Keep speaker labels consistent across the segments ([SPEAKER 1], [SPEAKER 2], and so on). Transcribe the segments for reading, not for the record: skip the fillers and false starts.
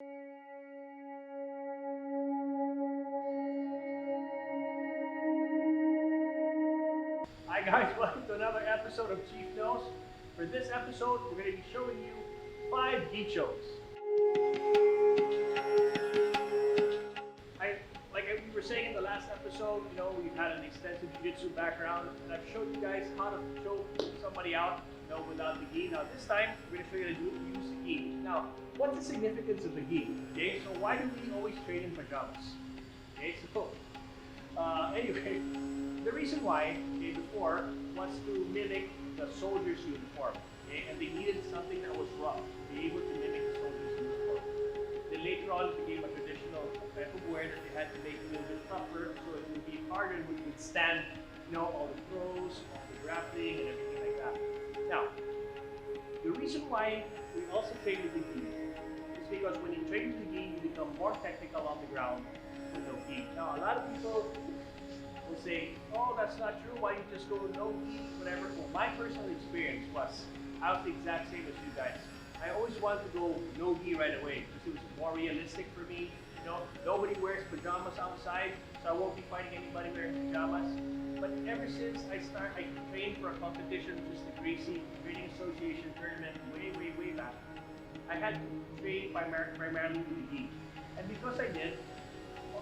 [SPEAKER 1] Hi guys, welcome to another episode of Chief Knows. For this episode, we're going to be showing you 5 gi chokes. Like we were saying in the last episode, we've had an extensive jiu-jitsu background, and I've showed you guys how to choke somebody out, without the gi. Now this time, we're going to show you how to use the gi. Now, what's the significance of the gi? Okay, so why do we always train in pajamas? Okay, so anyway, the reason why, before, was to mimic the soldier's uniform. Okay, and they needed something that was rough to be able to mimic the soldier's uniform. Then later on, it became a traditional type of wear that they had to make a little bit tougher so it would be harder and would withstand, all the throws, all the grappling, and everything like that. Now, the reason why we also train with the gi is because when you train with the gi, you become more technical on the ground with no gi. Now, a lot of people will say, oh, that's not true, why don't you just go no gi, whatever. Well, my personal experience was, I was the exact same as you guys. I always wanted to go no gi right away because it was more realistic for me. Nobody wears pajamas outside, so I won't be fighting anybody wearing pajamas. But ever since I trained for a competition, which is the Gracie Training Association tournament way back, I had to train primarily with the gi. And because I did,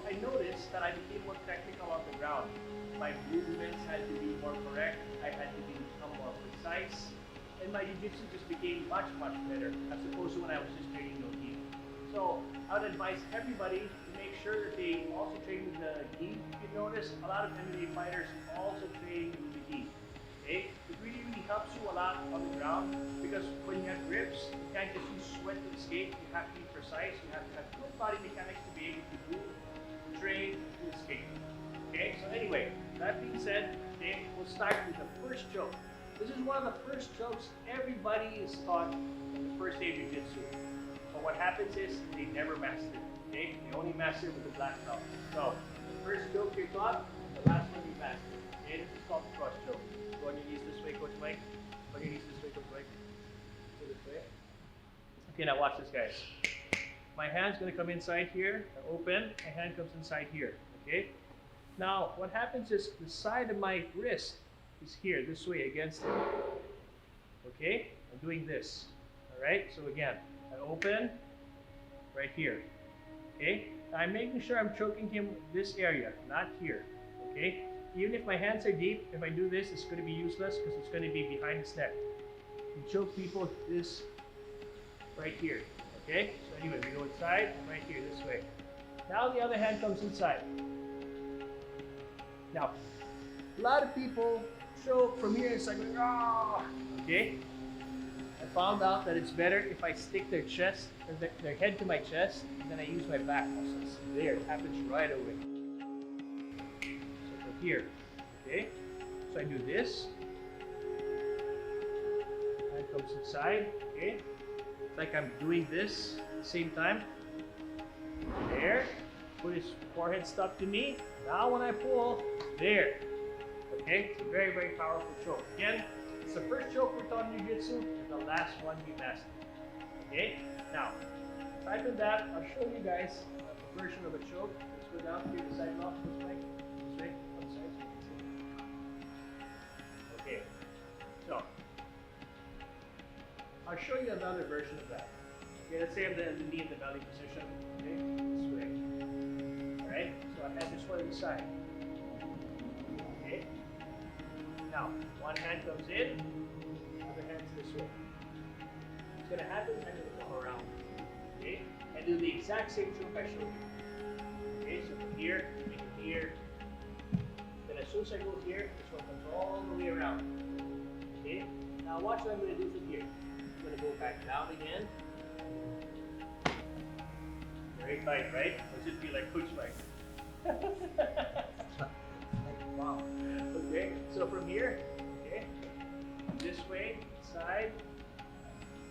[SPEAKER 1] I noticed that I became more technical on the ground. My movements had to be more correct, I had to become more precise, and my jiu-jitsu just became much better as opposed to when I was just training no gi. So I would advise everybody to make sure that they also train with the gi. If you notice, a lot of MMA fighters also train with the gi. Okay? It really helps you a lot on the ground because when you have grips, you can't just use sweat to escape. You have to be precise. You have to have good body mechanics to be able to move, train to escape. Okay? So anyway, that being said, okay, we'll start with the first choke. This is one of the first chokes everybody is taught in the first day of jiu-jitsu. But what happens is they never master it. Okay? They only master it with the black belt. So the first choke you're taught, the last one you master. Okay? This is called the cross choke. Go on your knees this way, Coach Mike. Go on your knees this way, Coach Mike. Go this way. Okay, now watch this, guys. My hand's gonna come inside here, open. My hand comes inside here. Okay? Now what happens is the side of my wrist is here, this way against it. Okay? I'm doing this. Alright? So again, I open right here. Okay? I'm making sure I'm choking him this area, not here. Okay? Even if my hands are deep, if I do this, it's going to be useless because it's going to be behind his neck. You choke people this right here. Okay? So anyway, we go inside, right here, this way. Now the other hand comes inside. Now, a lot of people choke from here, it's like, ah! Okay? I found out that it's better if I stick their chest, or their head to my chest, and then I use my back muscles. There, it happens right away. So from here, okay? So I do this. Hand comes inside, okay? It's like I'm doing this at the same time. There. Put his forehead stuck to me. Now when I pull, there. Okay? It's a very powerful choke. Again, it's the first choke we're taught in jiu-jitsu, and the last one we master. Okay? Now, aside from that, I'll show you guys a version of a choke. Let's go down here, the side block, this way, on the side, so you can see. Okay. So, I'll show you another version of that. Okay, let's say I'm the knee in the belly position. Okay? This way. Alright? So I have this one on the side. Okay? Now, one hand comes in, other hand's this way. What's going to happen is I'm going to come around. Okay? And do the exact same choke I showed you. Okay, so from here, make it here. Then as soon as I go here, this one comes all the way around. Okay? Now watch what I'm going to do from here. I'm going to go back down again. Very tight, right? Or should be like Coach Mike. Wow. Okay, so from here, okay, this way, side,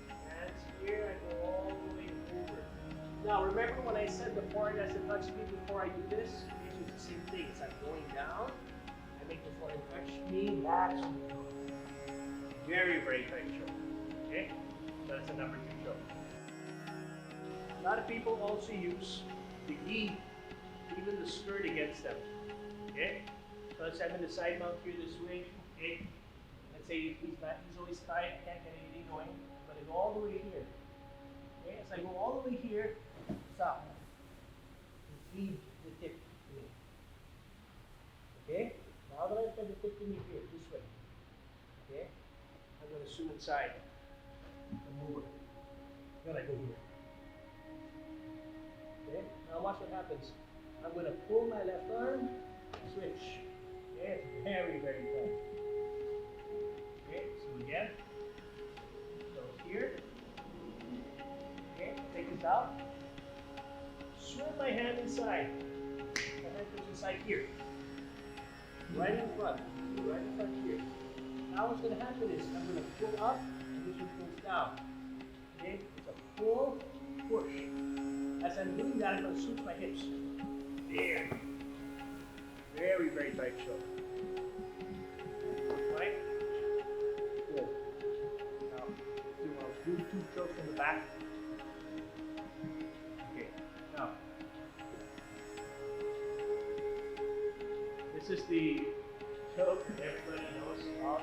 [SPEAKER 1] hands here, I go all the way over. Now remember when I said the forehead has to touch me before I do this? Okay, so it's the same thing. It's like going down, I make the forehead touch me, that's very tight choke. Okay, so that's a number 2 choke. A lot of people also use the gi, even the skirt against them. Okay? So let's have him in the side mount here this way. Okay? Let's say he's always tight, can't get anything going. I'm gonna go all the way here. Okay? As I go all the way here, stop. And feed the tip to me. Okay? Now that I've got the tip to me here, this way. Okay? I'm gonna zoom inside and move it. Then I go here. Okay? Now watch what happens. I'm going to pull my left arm, switch. Okay? It's very, very tight. Okay? So again. So here. Okay? Take this out. Swing my hand inside. My hand goes inside here. Right in front. Right in front here. Now what's going to happen is I'm going to pull up and this one pulls down. Okay? It's a pull, push. As I'm doing that, I'm going to switch my hips. There. Very, very tight choke. Right? Pull. Now, do two chokes from the back. Okay. Now, this is the choke that everybody knows of.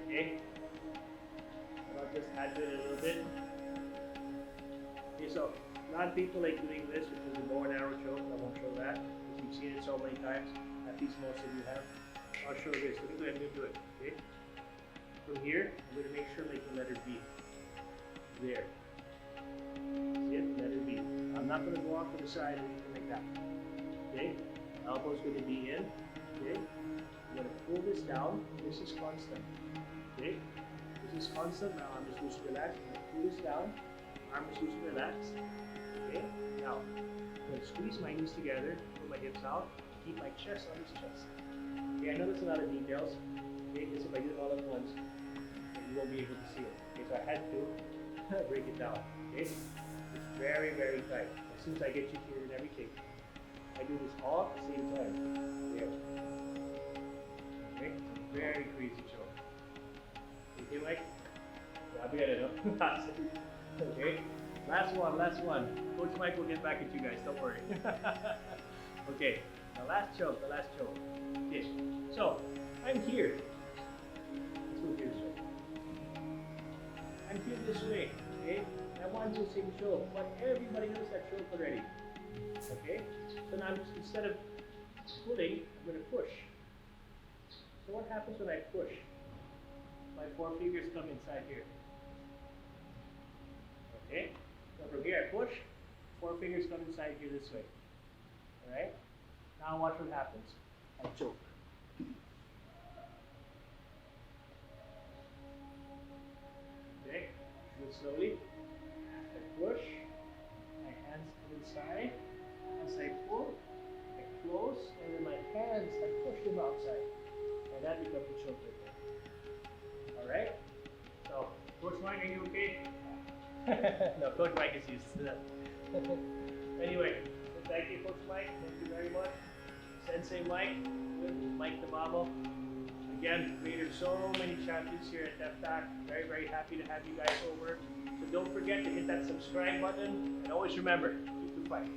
[SPEAKER 1] Okay? I'll just add to it a little bit. Okay, so a lot of people like doing this, which is a bow and arrow choke. I won't show that because you've seen it so many times. At least most of you have. I'll show this. Let me go ahead and do it. Okay. From here, I'm going to make sure I'm making letter B. There. See it? Letter B. I'm not going to go off to the side or anything like that. Okay. Elbow's going to be in. Okay. I'm going to pull this down. This is constant. Okay. This is constant. Now I'm just loose to relax. I'm going to pull this down. Arm is loose and relaxed. Okay, now I'm going to squeeze my knees together, pull my hips out, keep my chest on his chest. Okay, I know there's a lot of details. Okay, because if I do it all at once, you won't be able to see it. Okay, so I had to break it down. Okay, it's very, very tight. As soon as I get you here and everything, I do this all at the same time. There. Okay, it's a very crazy choke. Okay, Mike? Yeah, we got it up. Okay, last one. Coach Mike will get back at you guys, don't worry. Okay, the last choke. Okay, so I'm here. Let's move here this way. I'm here this way, okay? I want to sing choke, but everybody knows that choke already. Okay, so now I'm just, instead of pulling, I'm going to push. So what happens when I push? My four fingers come inside here. Okay, so from here I push, four fingers come inside here this way. Alright? Now watch what happens. I choke. Okay, do it slowly. I push, my hands come inside. As I pull, I close, and then my hands, I push them outside. And that becomes a choke right there. Alright? So, Coach Mike, are you okay? No, Coach Mike is used to that. Anyway, so thank you, Coach Mike. Thank you very much. Sensei Mike, Mike the Mamo. Again, created so many champions here at DefTac. Very, very happy to have you guys over. So don't forget to hit that subscribe button. And always remember, keep the fight.